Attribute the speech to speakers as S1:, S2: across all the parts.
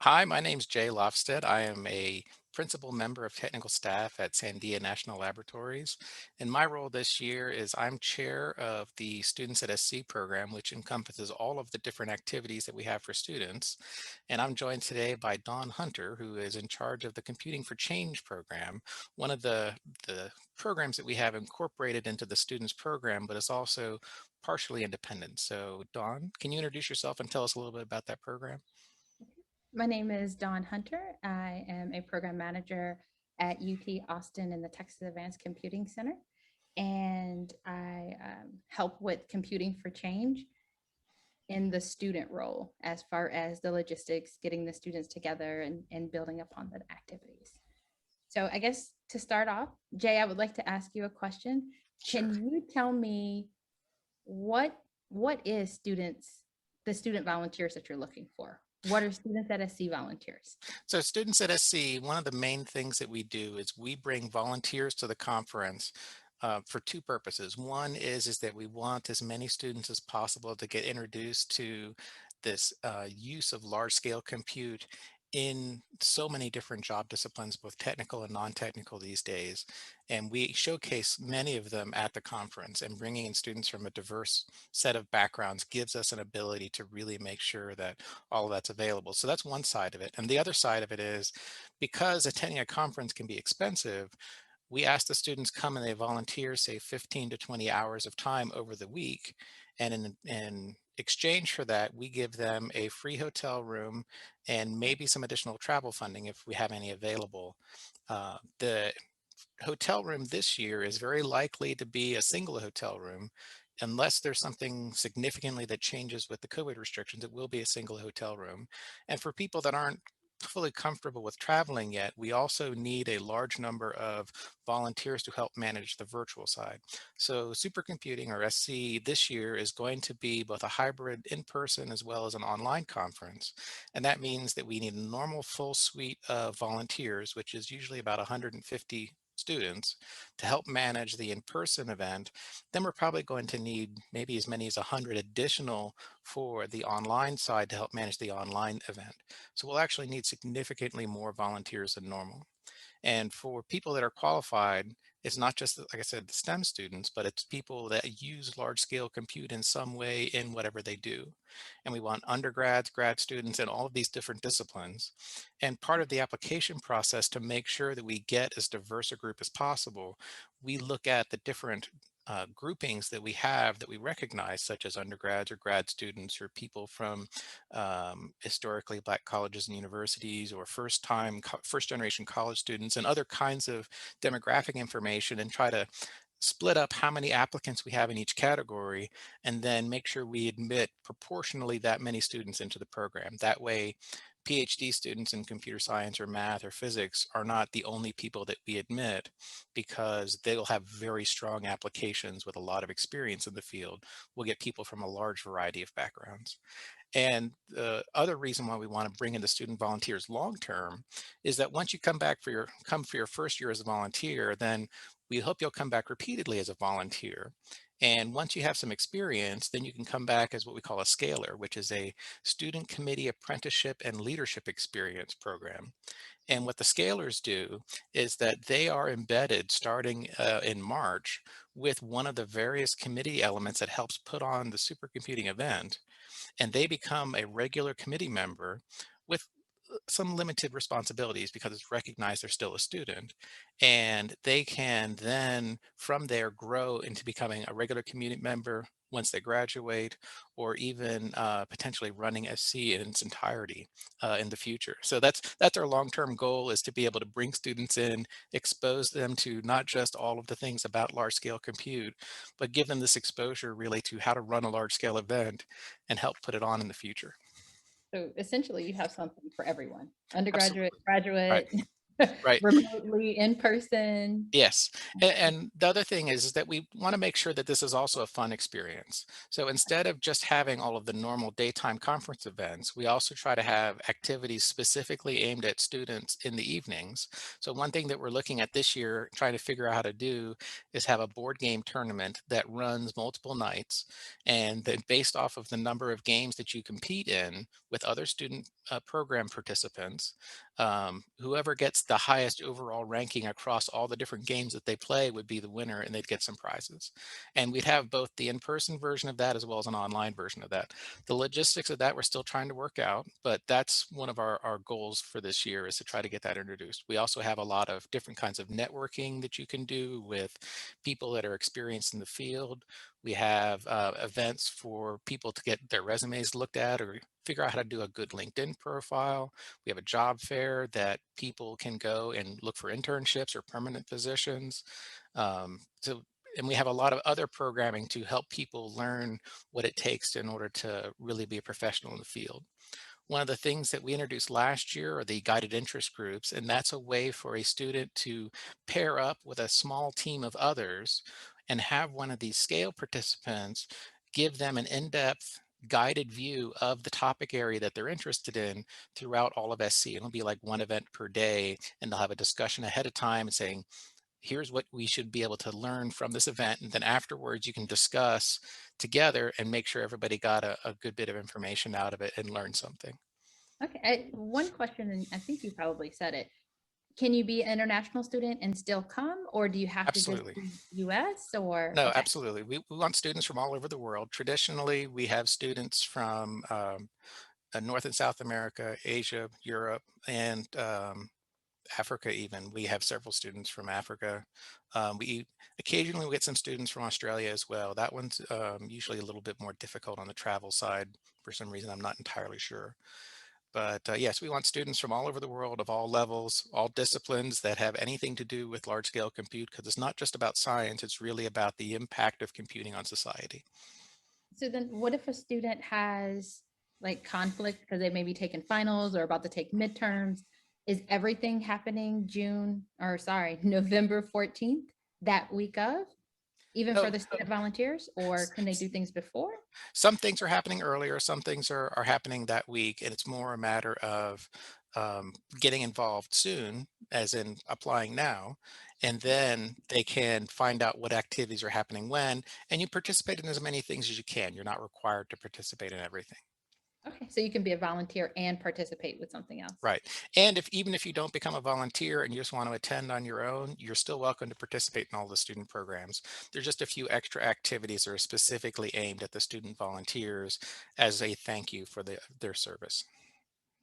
S1: Hi, my name's Jay Lofstead. I am a principal member of technical staff at Sandia National Laboratories. And my role this year is I'm chair of the Students at SC program, which encompasses all of the different activities that we have for students. And I'm joined today by Dawn Hunter, who is in charge of the Computing for Change program, one of the programs that we have incorporated into the students program, but it's also partially independent. So Dawn, can you introduce yourself and tell us a little bit about that program?
S2: My name is Dawn Hunter. I am a program manager at UT Austin in the Texas Advanced Computing Center, and I help with computing for change in the student role as far as the logistics, getting the students together and building upon the activities. So I guess to start off, Jay, I would like to ask you a question.
S1: Sure.
S2: Can you tell me what what is the student volunteers that you're looking for? What are students at SC volunteers?
S1: So students at SC, one of the main things that we do is we bring volunteers to the conference for two purposes. One is that we want as many students as possible to get introduced to this use of large scale compute in so many different job disciplines, both technical and non-technical these days. And we showcase many of them at the conference, and bringing in students from a diverse set of backgrounds gives us an ability to really make sure that all of that's available. So that's one side of it. And the other side of it is because attending a conference can be expensive, we ask the students come and they volunteer, say 15 to 20 hours of time over the week. And in exchange for that, we give them a free hotel room and maybe some additional travel funding if we have any available. The hotel room this year is very likely to be a single hotel room. Unless there's something significantly that changes with the COVID restrictions, it will be a single hotel room. And for people that aren't fully comfortable with traveling yet, we also need a large number of volunteers to help manage the virtual side. So supercomputing, or SC, this year is going to be both a hybrid in-person as well as an online conference. And that means that we need a normal full suite of volunteers, which is usually about 150 students, to help manage the in-person event. Then we're probably going to need maybe as many as 100 additional for the online side to help manage the online event. So we'll actually need significantly more volunteers than normal. And for people that are qualified, it's not just, like I said, the STEM students, but it's people that use large scale compute in some way in whatever they do. And we want undergrads, grad students, and all of these different disciplines. And part of the application process, to make sure that we get as diverse a group as possible, we look at the different groupings that we have that we recognize, such as undergrads or grad students or people from historically Black colleges and universities, or first generation college students, and other kinds of demographic information, and try to split up how many applicants we have in each category, and then make sure we admit proportionally that many students into the program. That way, PhD students in computer science or math or physics are not the only people that we admit, because they'll have very strong applications with a lot of experience in the field. We'll get people from a large variety of backgrounds. And the other reason why we want to bring in the student volunteers long term is that once you come for your first year as a volunteer, then we hope you'll come back repeatedly as a volunteer. And once you have some experience, then you can come back as what we call a scaler, which is a student committee apprenticeship and leadership experience program. And what the scalers do is that they are embedded starting in March with one of the various committee elements that helps put on the supercomputing event, and they become a regular committee member with some limited responsibilities because it's recognized they're still a student. And they can then from there grow into becoming a regular community member once they graduate, or even potentially running SC in its entirety in the future. So that's our long-term goal, is to be able to bring students in, expose them to not just all of the things about large-scale compute, but give them this exposure really to how to run a large-scale event and help put it on in the future.
S2: So essentially, you have something for everyone, undergraduate,
S1: Absolutely. Right.
S2: graduate.
S1: Right.
S2: remotely, in person.
S1: Yes. And the other thing is that we want to make sure that this is also a fun experience. So instead of just having all of the normal daytime conference events, we also try to have activities specifically aimed at students in the evenings. So one thing that we're looking at this year, trying to figure out how to do, is have a board game tournament that runs multiple nights. And then based off of the number of games that you compete in with other student program participants, whoever gets the highest overall ranking across all the different games that they play would be the winner, and they'd get some prizes. And we'd have both the in-person version of that as well as an online version of that. The logistics of that we're still trying to work out, but that's one of our goals for this year, is to try to get that introduced. We also have a lot of different kinds of networking that you can do with people that are experienced in the field. We have events for people to get their resumes looked at or figure out how to do a good LinkedIn profile. We have a job fair that people can go and look for internships or permanent positions. So, and we have a lot of other programming to help people learn what it takes in order to really be a professional in the field. One of the things that we introduced last year are the guided interest groups, and that's a way for a student to pair up with a small team of others and have one of these scale participants give them an in-depth guided view of the topic area that they're interested in throughout all of SC. It'll be like one event per day, and they'll have a discussion ahead of time and saying, here's what we should be able to learn from this event. And then afterwards, you can discuss together and make sure everybody got a good bit of information out of it and learned something.
S2: Okay, one question, and I think you probably said it. Can you be an international student and still come, or do you have to just
S1: Absolutely.
S2: be US or
S1: No,
S2: okay.
S1: absolutely. We want students from all over the world. Traditionally, we have students from North and South America, Asia, Europe, and Africa even. We have several students from Africa. We occasionally we get some students from Australia as well. That one's usually a little bit more difficult on the travel side for some reason. I'm not entirely sure. But yes, we want students from all over the world of all levels, all disciplines that have anything to do with large scale compute, because it's not just about science, it's really about the impact of computing on society.
S2: So then what if a student has like conflict because they may be taking finals or about to take midterms? Is everything happening June or sorry, November 14th, that week of, even for
S1: No,
S2: the student volunteers, or
S1: s-
S2: can they do
S1: s-
S2: things before?
S1: some things are happening earlier, some things are happening that week, and it's more a matter of getting involved soon, as in applying now, and then they can find out what activities are happening when, and you participate in as many things as you can. You're not required to participate in everything.
S2: Okay, so you can be a volunteer and participate with something else.
S1: Right. And if even if you don't become a volunteer and you just want to attend on your own, you're still welcome to participate in all the student programs. There's just a few extra activities that are specifically aimed at the student volunteers as a thank you for their service.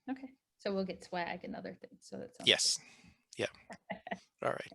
S2: Okay, so we'll get swag and other things. So that sounds good.
S1: Yes. Yeah. All right.